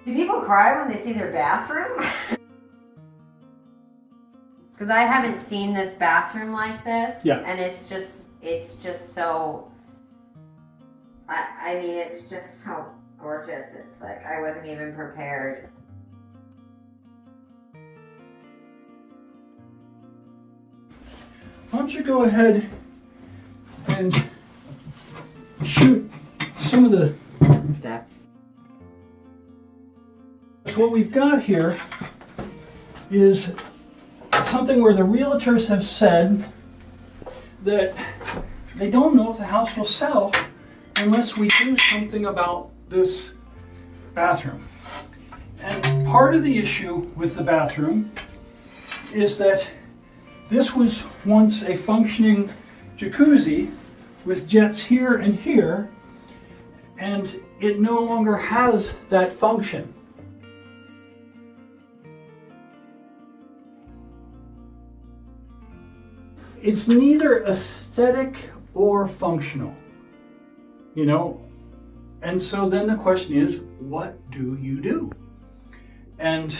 Do people cry when they see their bathroom? Because I haven't seen this bathroom like this. Yeah. And it's just so, I mean, it's just so gorgeous. It's like, I wasn't even prepared. Why don't you go ahead and shoot some of the Depths. What we've got here is something where the realtors have said that they don't know if the house will sell unless we do something about this bathroom. And part of the issue with the bathroom is that this was once a functioning jacuzzi with jets here and here, and it no longer has that function. It's neither aesthetic or functional, you know? And so then the question is, what do you do? And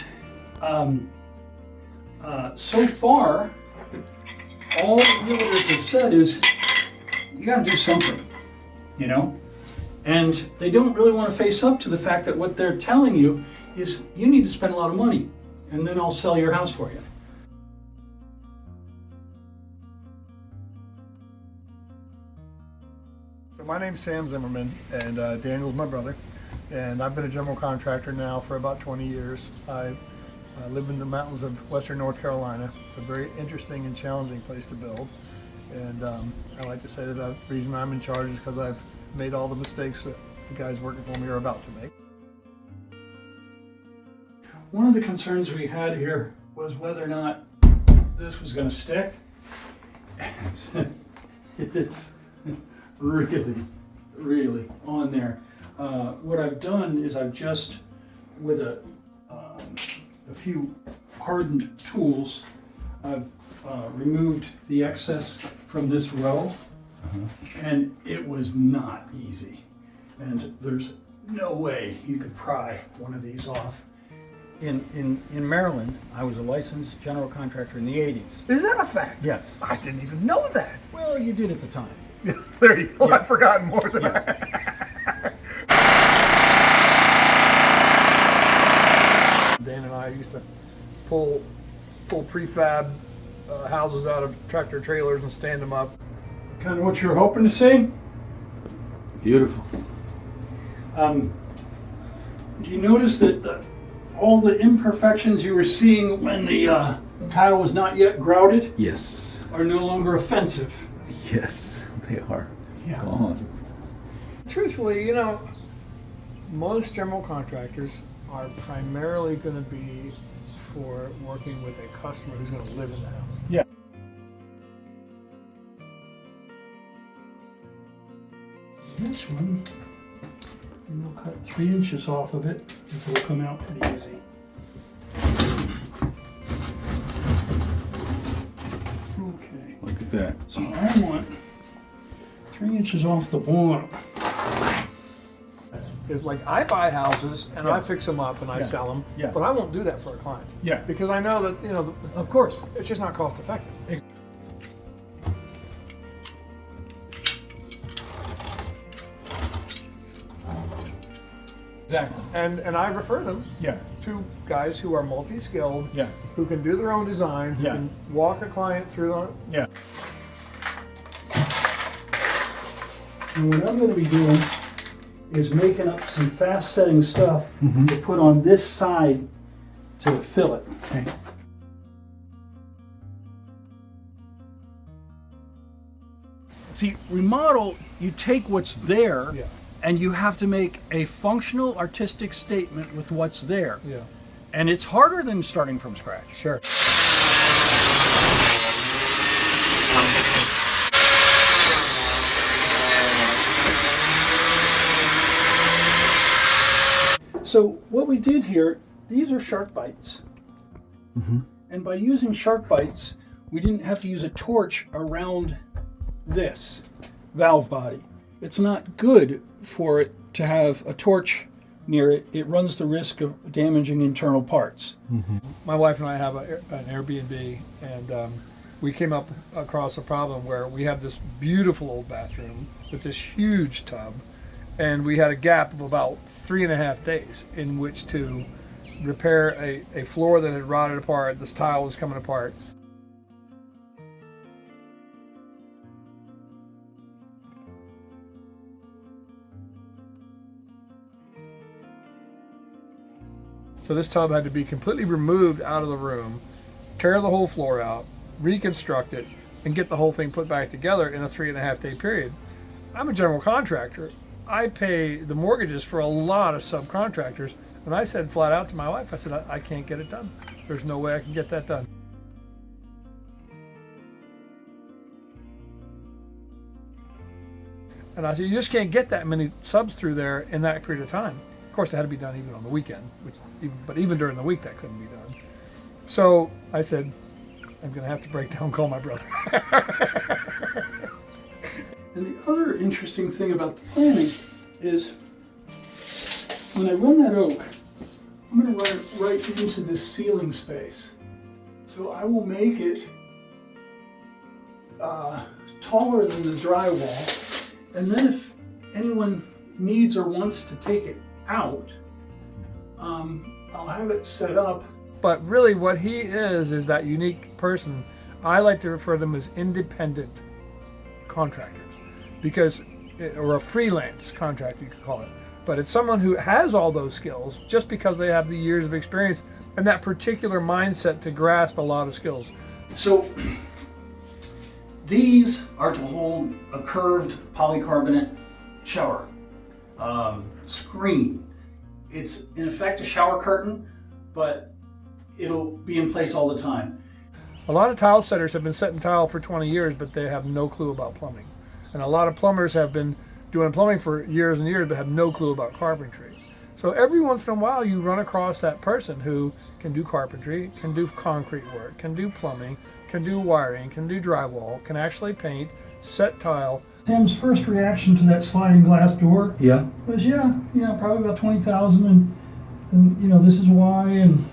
so far, all the realtors have said is, you gotta do something, you know? And they don't really want to face up to the fact that what they're telling you is, you need to spend a lot of money, and then I'll sell your house for you. So my name's Sam Zimmerman, and Daniel's my brother, and I've been a general contractor now for about 20 years. I live in the mountains of western North Carolina. It's a very interesting and challenging place to build, and I like to say that the reason I'm in charge is because I've made all the mistakes that the guys working for me are about to make. One of the concerns we had here was whether or not this was going to stick. It's really on there. What I've done is I've just, with a few hardened tools, I've removed the excess from this row, and it was not easy. And there's no way you could pry one of these off. In Maryland, I was a licensed general contractor in the 80s. Is that a fact? Yes. I didn't even know that. Well, you did at the time. There you go. Yeah. I've forgotten more than that. Dan and I used to pull prefab houses out of tractor trailers and stand them up. Kind of what you're hoping to see? Beautiful. Do you notice that all the imperfections you were seeing when the tile was not yet grouted Yes. are no longer offensive? Yes, they are. Yeah. Gone. Truthfully, you know, most general contractors are primarily going to be for working with a customer who's going to live in the house. Yeah. This one, we'll cut 3 inches off of it. It will come out pretty easy. Okay. Look at that. So I want 3 inches off the bottom. It's like I buy houses and Yeah. I fix them up and I Yeah. sell them, Yeah. but I won't do that for a client. Yeah. Because I know that, you know, Of course. it's just not cost effective. Exactly. And I refer them Yeah. to guys who are multi-skilled, Yeah. who can do their own design, who Yeah. can walk a client through on. Yeah. And what I'm going to be doing is making up some fast setting stuff to put on this side to fill it. Okay. See, remodel, you take what's there Yeah. and you have to make a functional artistic statement with what's there. Yeah. And it's harder than starting from scratch. Sure. So what we did here, these are shark bites. And by using shark bites, we didn't have to use a torch around this valve body. It's not good for it to have a torch near it, it runs the risk of damaging internal parts. My wife and I have an Airbnb, and we came up across a problem where we have this beautiful old bathroom with this huge tub, and we had a gap of about 3.5 days in which to repair a floor that had rotted apart. This tile was coming apart. So this tub had to be completely removed out of the room, tear the whole floor out, reconstruct it, and get the whole thing put back together in a 3.5 day period. I'm a general contractor. I pay the mortgages for a lot of subcontractors, and I said flat out to my wife, I said, I can't get it done. There's no way I can get that done. And I said, you just can't get that many subs through there in that period of time. Of course, it had to be done even on the weekend, but even during the week, that couldn't be done. So I said, I'm going to have to break down and call my brother. And the other interesting thing about the planning is when I run that oak, I'm going to run it right into this ceiling space. So I will make it taller than the drywall, and then if anyone needs or wants to take it out, I'll have it set up. But really what he is that unique person. I like to refer to them as independent contractors, or a freelance contractor, you could call it. But it's someone who has all those skills just because they have the years of experience and that particular mindset to grasp a lot of skills. So these are to hold a curved polycarbonate shower screen. It's in effect a shower curtain, but it'll be in place all the time. A lot of tile setters have been setting tile for 20 years, but they have no clue about plumbing. And a lot of plumbers have been doing plumbing for years and years, but have no clue about carpentry. So every once in a while you run across that person who can do carpentry, can do concrete work, can do plumbing, can do wiring, can do drywall, can actually paint, set tile. Sam's first reaction to that sliding glass door was, yeah, probably about 20,000, and this is why, and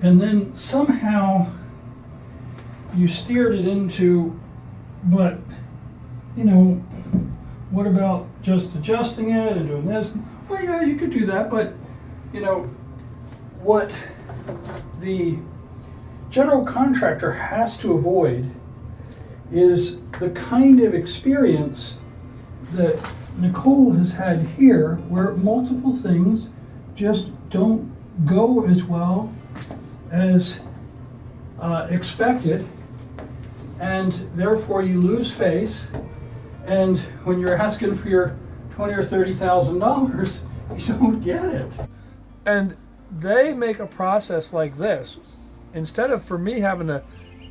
and then somehow you steered it into, but what about just adjusting it and doing this? Well, yeah, you could do that, but what the general contractor has to avoid is the kind of experience that Nicole has had here, where multiple things just don't go as well as expected, and therefore you lose face. And when you're asking for your $20,000 or $30,000, you don't get it. And they make a process like this, instead of for me having to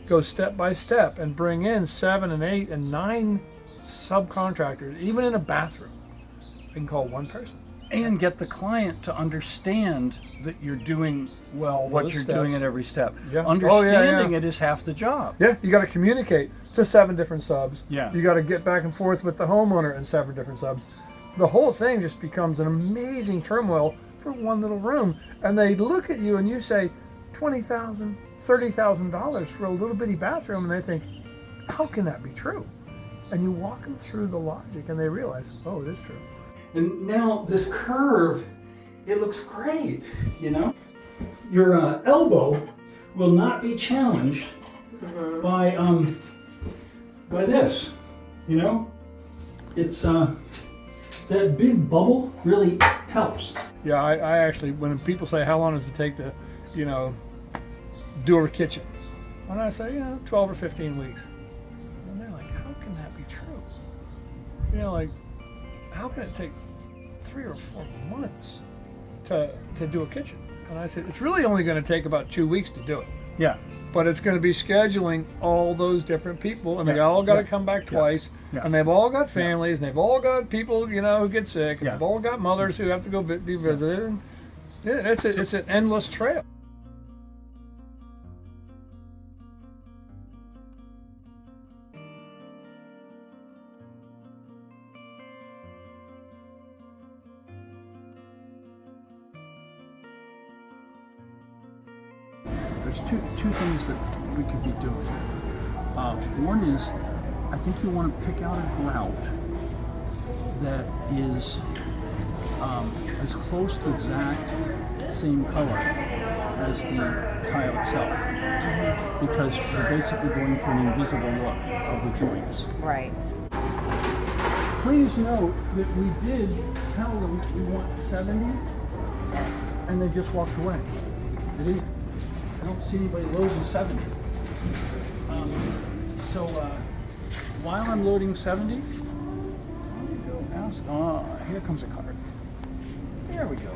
go step by step and bring in 7 and 8 and 9 subcontractors, even in a bathroom, I can call one person. And get the client to understand that you're doing what Those you're steps. doing at every step. Yeah. Understanding it is half the job. Yeah, you got to communicate to 7 different subs. Yeah. You got to get back and forth with the homeowner and 7 different subs. The whole thing just becomes an amazing turmoil for one little room. And they look at you and you say $20,000, $30,000 for a little bitty bathroom, and they think, how can that be true? And you walk them through the logic and they realize, oh, it is true. And now this curve, it looks great, Your elbow will not be challenged by this, It's that big bubble really helps. Yeah, I actually, when people say, how long does it take to, do a kitchen? When I say, 12 or 15 weeks. And they're like, how can that be true? How can it take 3 or 4 months to do a kitchen? And I said, it's really only going to take about 2 weeks to do it. Yeah. But it's going to be scheduling all those different people, and they all got to come back twice, Yeah. and they've all got families, and they've all got people, who get sick, and Yeah. they've all got mothers who have to go be visited, and it's an endless trail. there's two things that we could be doing. One is, I think you want to pick out a grout that is as close to exact same color as the tile itself, because we're basically going for an invisible look of the joints. Right. Please note that we did tell them we want 70, and they just walked away. I don't see anybody loading 70. So while I'm loading 70, let me go ask. Here comes a card. There we go.